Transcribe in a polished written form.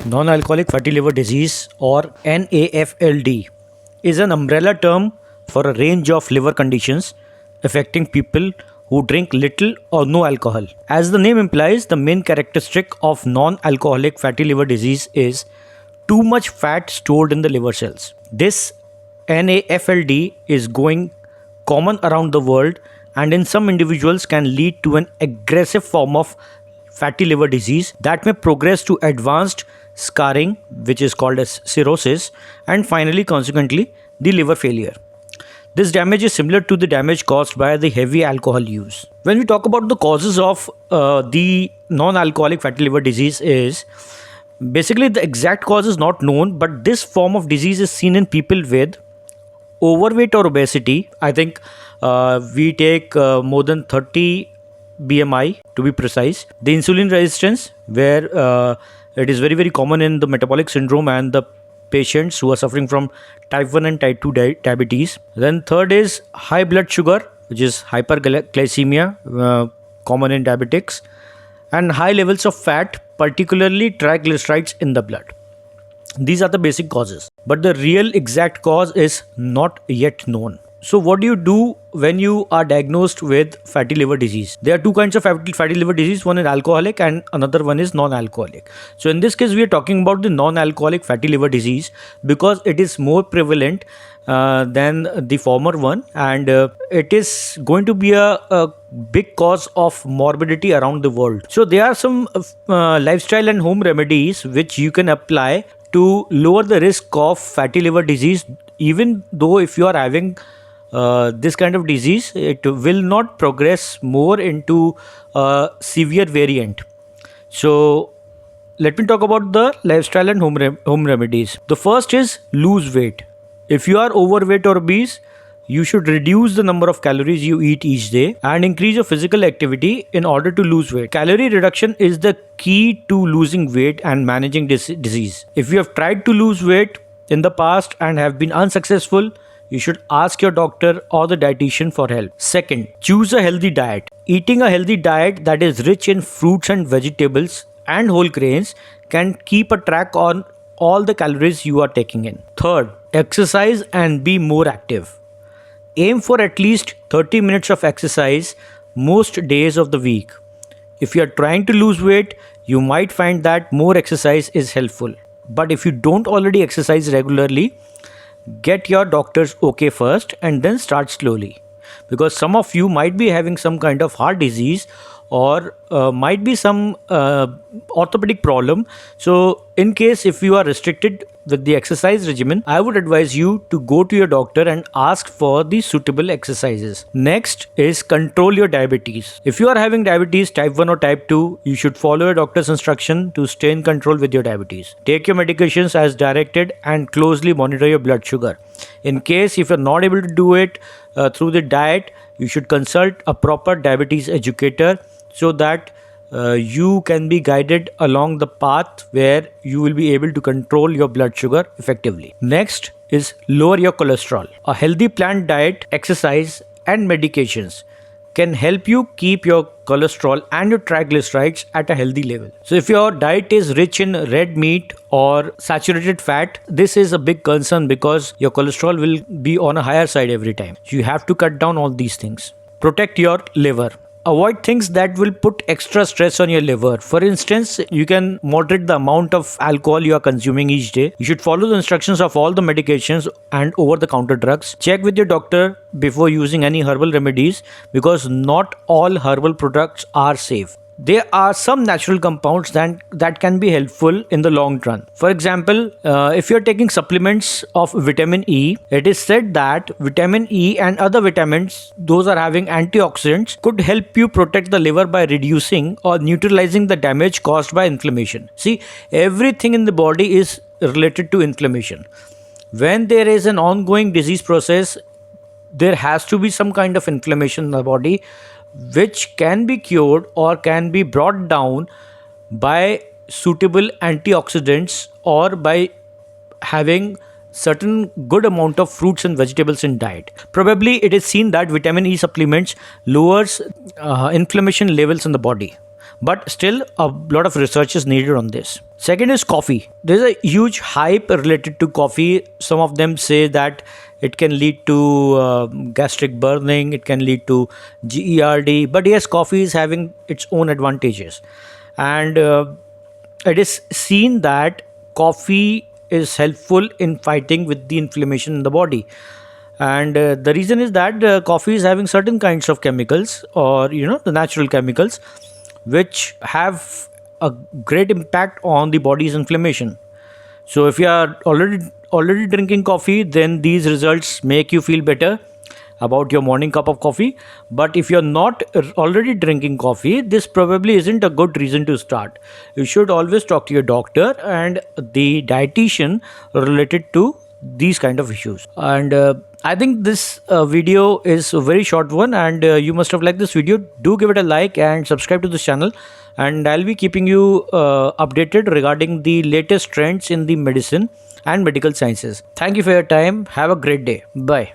Non-alcoholic fatty liver disease, or NAFLD, is an umbrella term for a range of liver conditions affecting people who drink little or no alcohol. As the name implies, the main characteristic of non-alcoholic fatty liver disease is too much fat stored in the liver cells. This NAFLD is going common around the world, and in some individuals can lead to an aggressive form of fatty liver disease that may progress to advanced scarring, which is called as cirrhosis, and finally, consequently, the liver failure. This damage is similar to the damage caused by the heavy alcohol use. When we talk about the causes of the non-alcoholic fatty liver disease, is basically the exact cause is not known, but this form of disease is seen in people with overweight or obesity. I think we take more than 30 BMI to be precise. The insulin resistance, where it is very, very common in the metabolic syndrome and the patients who are suffering from type 1 and type 2 diabetes. Then third is high blood sugar, which is hyperglycemia, common in diabetics, and high levels of fat, particularly triglycerides in the blood. These are the basic causes, but the real exact cause is not yet known. So what do you do when you are diagnosed with fatty liver disease? There are two kinds of fatty liver disease. One is alcoholic and another one is non-alcoholic. So in this case, we are talking about the non-alcoholic fatty liver disease because it is more prevalent than the former one, and it is going to be a big cause of morbidity around the world. So there are some lifestyle and home remedies which you can apply to lower the risk of fatty liver disease. Even though if you are having this kind of disease, it will not progress more into a severe variant. So let me talk about the lifestyle and home remedies. The first is lose weight. If you are overweight or obese, you should reduce the number of calories you eat each day and increase your physical activity in order to lose weight. Calorie reduction is the key to losing weight and managing this disease. If you have tried to lose weight in the past and have been unsuccessful, you should ask your doctor or the dietitian for help. Second, choose a healthy diet. Eating a healthy diet that is rich in fruits and vegetables and whole grains can keep a track on all the calories you are taking in. Third, exercise and be more active. Aim for at least 30 minutes of exercise most days of the week. If you are trying to lose weight, you might find that more exercise is helpful. But if you don't already exercise regularly, get your doctor's okay first and then start slowly. Because some of you might be having some kind of heart disease or might be some orthopedic problem. So in case if you are restricted with the exercise regimen, I would advise you to go to your doctor and ask for the suitable exercises. Next is control your diabetes. If you are having diabetes type 1 or type 2, you should follow your doctor's instruction to stay in control with your diabetes. Take your medications as directed and closely monitor your blood sugar. In case if you're not able to do it through the diet, you should consult a proper diabetes educator so that you can be guided along the path where you will be able to control your blood sugar effectively. Next is lower your cholesterol. A healthy planned diet, exercise and medications can help you keep your cholesterol and your triglycerides at a healthy level. So if your diet is rich in red meat or saturated fat, this is a big concern because your cholesterol will be on a higher side every time. So you have to cut down all these things. Protect your liver. Avoid things that will put extra stress on your liver. For instance, you can moderate the amount of alcohol you are consuming each day. You should follow the instructions of all the medications and over-the-counter drugs. Check with your doctor before using any herbal remedies because not all herbal products are safe. There are some natural compounds that can be helpful in the long run. For example, if you're taking supplements of vitamin E, it is said that vitamin E and other vitamins, those are having antioxidants, could help you protect the liver by reducing or neutralizing the damage caused by inflammation. See, everything in the body is related to inflammation. When there is an ongoing disease process, there has to be some kind of inflammation in the body which can be cured or can be brought down by suitable antioxidants or by having certain good amount of fruits and vegetables in diet. Probably it is seen that vitamin E supplements lowers inflammation levels in the body. but still a lot of research is needed on this. Second is coffee. There's a huge hype related to coffee. Some of them say that it can lead to gastric burning, it can lead to GERD, but yes, coffee is having its own advantages. And it is seen that coffee is helpful in fighting with the inflammation in the body. And the reason is that coffee is having certain kinds of chemicals, or the natural chemicals, which have a great impact on the body's inflammation. So if you are already drinking coffee, then these results make you feel better about your morning cup of coffee. But if you're not already drinking coffee, this probably isn't a good reason to start. You should always talk to your doctor and the dietitian related to these kind of issues. And I think this video is a very short one, and you must have liked this video. Do give it a like and subscribe to this channel, and I'll be keeping you updated regarding the latest trends in the medicine and medical sciences. Thank you for your time. Have a great day. Bye.